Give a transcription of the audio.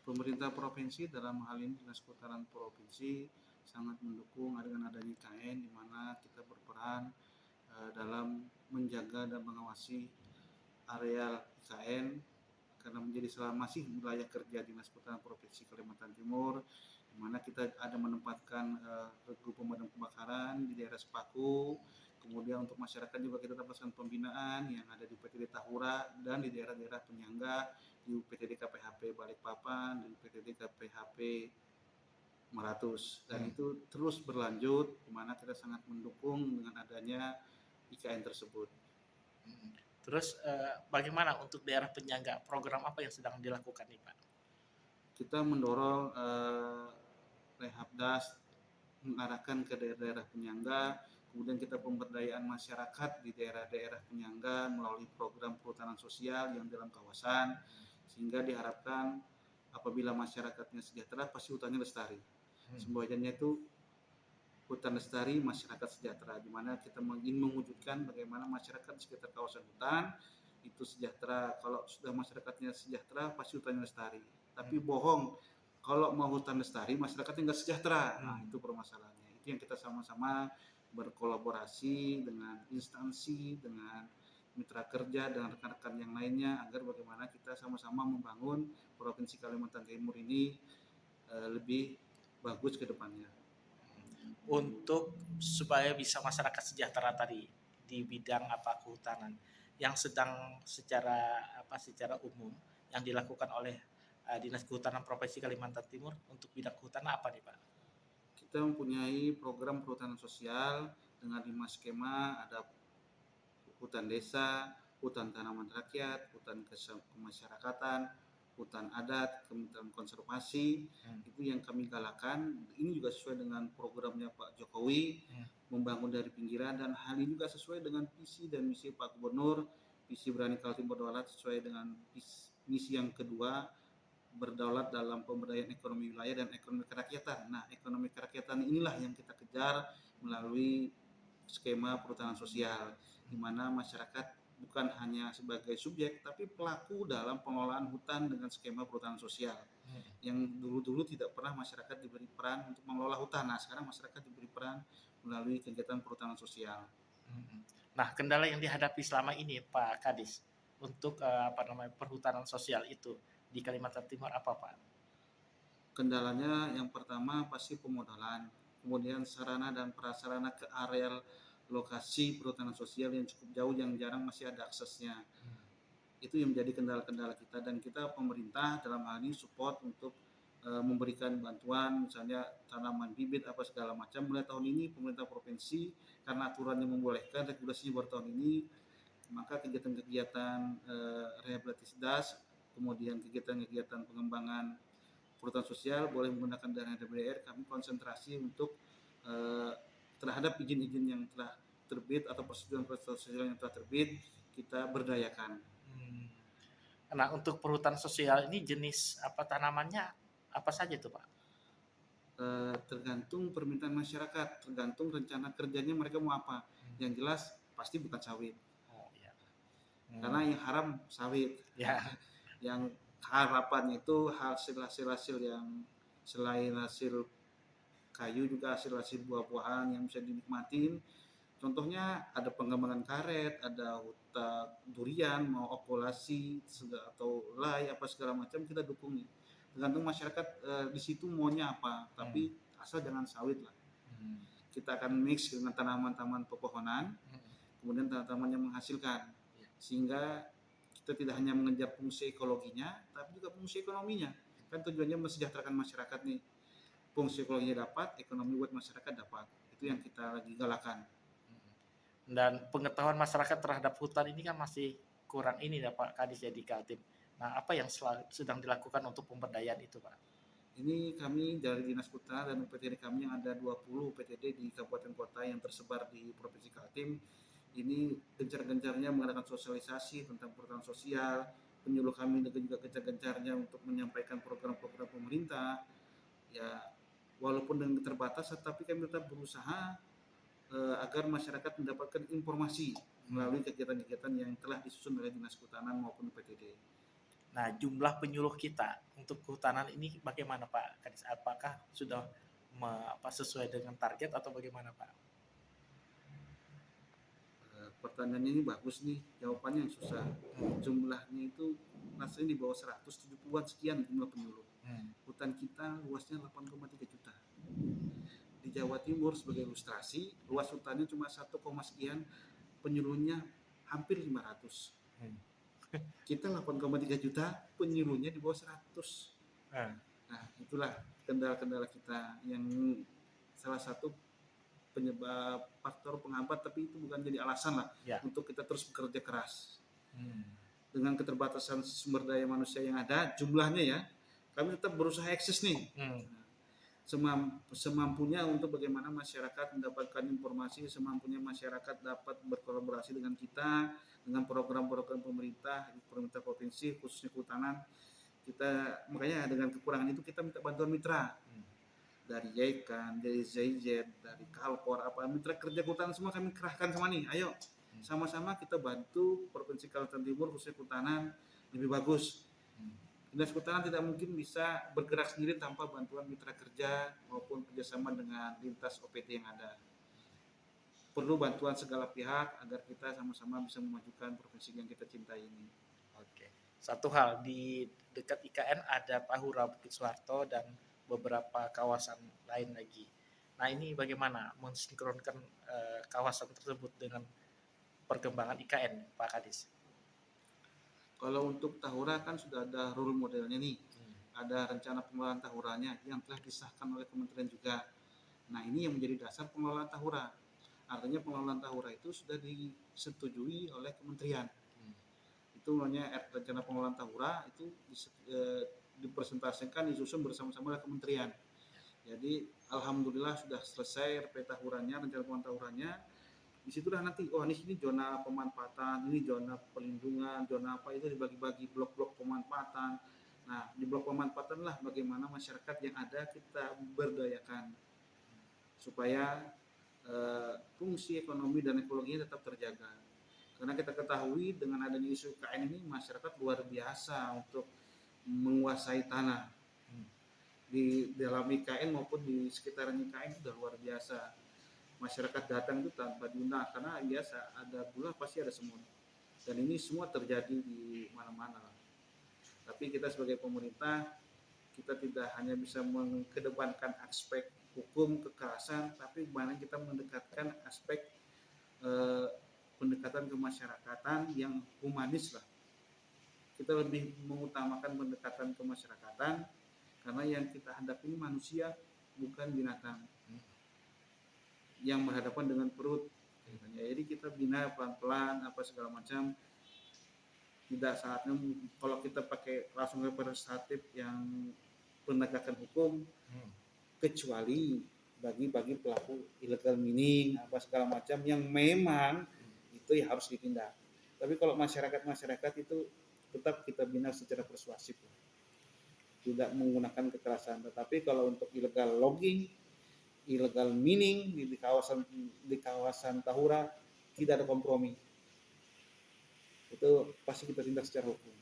Pemerintah provinsi dalam hal ini Dinas Kehutanan Provinsi sangat mendukung dengan adanya IKN, di mana kita berperan dalam menjaga dan mengawasi areal IKN karena masih wilayah kerja Dinas Kehutanan Provinsi Kalimantan Timur, di mana kita ada menempatkan regu pemadam kebakaran di daerah Sepaku. Kemudian untuk masyarakat juga kita dapatkan pembinaan yang ada di PTD Tahura dan di daerah-daerah penyangga di PTD KPHP Balikpapan, di PTD KPHP Maratus, dan itu terus berlanjut, di mana kita sangat mendukung dengan adanya IKN tersebut. Terus bagaimana untuk daerah penyangga? Program apa yang sedang dilakukan nih Pak? Kita mendorong Rehabdas mengarahkan ke daerah-daerah penyangga, kemudian kita pemberdayaan masyarakat di daerah-daerah penyangga melalui program perhutanan sosial yang dalam kawasan, sehingga diharapkan apabila masyarakatnya sejahtera pasti hutannya lestari. Semboyannya itu hutan lestari, masyarakat sejahtera, di mana kita ingin mewujudkan bagaimana masyarakat di sekitar kawasan hutan itu sejahtera. Kalau sudah masyarakatnya sejahtera pasti hutannya lestari. Tapi bohong, kalau mau hutan lestari masyarakatnya nggak sejahtera. Nah, itu permasalahannya. Itu yang kita sama-sama berkolaborasi dengan instansi, dengan mitra kerja, dengan rekan-rekan yang lainnya, agar bagaimana kita sama-sama membangun Provinsi Kalimantan Timur ini lebih bagus ke depannya. Untuk supaya bisa masyarakat sejahtera tadi di bidang kehutanan yang sedang secara umum yang dilakukan oleh Dinas Kehutanan Provinsi Kalimantan Timur untuk bidang kehutanan apa nih Pak? Kita mempunyai program perhutanan sosial dengan 5 skema, ada hutan desa, hutan tanaman rakyat, hutan kemasyarakatan, hutan adat, kementerian konservasi. Itu yang kami galakkan. Ini juga sesuai dengan programnya Pak Jokowi, membangun dari pinggiran, dan hal ini juga sesuai dengan visi dan misi Pak Gubernur, visi Berani Kaltim Berdaulat, sesuai dengan misi yang kedua, berdaulat dalam pemberdayaan ekonomi wilayah dan ekonomi kerakyatan. Nah, ekonomi kerakyatan inilah yang kita kejar melalui skema perhutanan sosial, di mana masyarakat bukan hanya sebagai subjek tapi pelaku dalam pengelolaan hutan dengan skema perhutanan sosial. Yang dulu-dulu tidak pernah masyarakat diberi peran untuk mengelola hutan. Nah, sekarang masyarakat diberi peran melalui kegiatan perhutanan sosial. Nah, kendala yang dihadapi selama ini Pak Kadis untuk perhutanan sosial itu di Kalimantan Timur apa Pak? Kendalanya yang pertama pasti pemodalan, kemudian sarana dan prasarana ke areal lokasi perhutanan sosial yang cukup jauh, yang jarang masih ada aksesnya. Itu yang menjadi kendala-kendala kita, dan kita pemerintah dalam hal ini support untuk memberikan bantuan, misalnya tanaman bibit apa segala macam. Mulai tahun ini pemerintah provinsi, karena aturannya membolehkan, regulasinya baru tahun ini, maka kegiatan-kegiatan rehabilitasi das, kemudian kegiatan-kegiatan pengembangan perhutanan sosial boleh menggunakan dana DPR. Kami konsentrasi untuk terhadap izin-izin yang telah terbit atau persetujuan sosial yang telah terbit, kita berdayakan. Nah, untuk perhutanan sosial ini jenis tanamannya apa saja tuh Pak? Tergantung permintaan masyarakat, tergantung rencana kerjanya mereka mau apa. Yang jelas pasti bukan sawit. Karena yang haram sawit. Yang harapan itu hasil-hasil yang selain hasil kayu juga hasil-hasil buah-buahan yang bisa dinikmatin. Contohnya ada pengembangan karet, ada hutan durian, mau okulasi atau lay apa segala macam, kita dukung. Tergantung masyarakat di situ maunya apa, tapi asal jangan sawit lah. Kita akan mix dengan tanaman-tanaman pepohonan, kemudian tanaman yang menghasilkan, sehingga kita tidak hanya mengejar fungsi ekologinya, tapi juga fungsi ekonominya. Kan tujuannya mensejahterakan masyarakat nih. Fungsi ekologinya dapat, ekonomi buat masyarakat dapat. Itu yang kita lagi galakan. Dan pengetahuan masyarakat terhadap hutan ini kan masih kurang ini ya Pak Kadis ya di Kaltim. Nah, apa yang sedang dilakukan untuk pemberdayaan itu Pak? Ini kami dari Dinas Kehutanan dan UPTD kami yang ada 20 UPTD di kabupaten kota yang tersebar di Provinsi Kaltim. Ini gencar-gencarnya mengadakan sosialisasi tentang perhutanan sosial. Penyuluh kami juga gencar-gencarnya untuk menyampaikan program-program pemerintah. Ya, walaupun dengan terbatas, tapi kami tetap berusaha agar masyarakat mendapatkan informasi melalui kegiatan-kegiatan yang telah disusun oleh Dinas Kehutanan maupun UPTD. Nah, jumlah penyuluh kita untuk kehutanan ini bagaimana Pak Kadis? Apakah sudah sesuai dengan target atau bagaimana Pak? Pertanyaannya ini bagus nih, jawabannya yang susah. Jumlahnya itu rasanya di bawah 170-an sekian jumlah penyuluh. Hutan kita luasnya 8,3 juta. Di Jawa Timur sebagai ilustrasi, luas hutannya cuma 1, sekian, penyuluhnya hampir 500. Kita 8,3 juta, penyuluhnya di bawah 100. Nah, itulah kendala-kendala kita yang salah satu penyebab faktor penghambat, tapi itu bukan jadi alasan lah untuk kita terus bekerja keras. Dengan keterbatasan sumber daya manusia yang ada, jumlahnya ya, kami tetap berusaha eksis nih. Semampunya untuk bagaimana masyarakat mendapatkan informasi, semampunya masyarakat dapat berkolaborasi dengan kita, dengan program-program pemerintah provinsi, khususnya kehutanan. Kita makanya dengan kekurangan itu kita minta bantuan mitra. Dari Jaikan, dari ZIZ, dari Kalkor, apa mitra kerja kehutanan semua kami kerahkan sama nih. Ayo, sama-sama kita bantu Provinsi Kalimantan Timur khususnya kehutanan lebih bagus. Dinas Kehutanan tidak mungkin bisa bergerak sendiri tanpa bantuan mitra kerja maupun kerjasama dengan lintas OPT yang ada. Perlu bantuan segala pihak agar kita sama-sama bisa memajukan provinsi yang kita cintai ini. Oke. Satu hal, di dekat IKN ada Tahura Bukit Soeharto dan beberapa kawasan lain lagi. Nah, ini bagaimana mensinkronkan kawasan tersebut dengan perkembangan IKN, Pak Kadis? Kalau untuk Tahura kan sudah ada rule modelnya nih. Ada rencana pengelolaan Tahuranya yang telah disahkan oleh kementerian juga. Nah, ini yang menjadi dasar pengelolaan Tahura. Artinya pengelolaan Tahura itu sudah disetujui oleh kementerian. Itu namanya rencana pengelolaan Tahura itu dipresentasikan, disusun bersama-sama oleh kementerian. Jadi alhamdulillah sudah selesai RP Tahuranya, rencana pengelolaan Tahuranya. Di situlah nanti ini zona pemanfaatan, ini zona pelindungan, zona apa itu dibagi-bagi blok-blok pemanfaatan. Nah, di blok pemanfaatan lah bagaimana masyarakat yang ada kita berdayakan supaya fungsi ekonomi dan ekologinya tetap terjaga. Karena kita ketahui dengan adanya isu IKN ini masyarakat luar biasa untuk menguasai tanah. Di dalam IKN maupun di sekitaran IKN sudah luar biasa. Masyarakat datang itu tanpa diundang karena biasa ada gula pasti ada semut. Dan ini semua terjadi di mana-mana. Tapi kita sebagai pemerintah kita tidak hanya bisa mengedepankan aspek hukum kekerasan, tapi bagaimana kita mendekatkan aspek pendekatan kemasyarakatan yang humanis lah. Kita lebih mengutamakan pendekatan kemasyarakatan karena yang kita hadapi ini manusia bukan binatang yang berhadapan dengan perut. Jadi kita bina pelan-pelan apa segala macam. Tidak saatnya kalau kita pakai langsung representatif yang penegakan hukum, kecuali bagi pelaku illegal mining apa segala macam yang memang itu ya harus ditindak. Tapi kalau masyarakat itu tetap kita bina secara persuasif, tidak menggunakan kekerasan. Tetapi kalau untuk illegal logging, illegal mining di kawasan Tahura tidak ada kompromi. Itu pasti kita tindak secara hukum.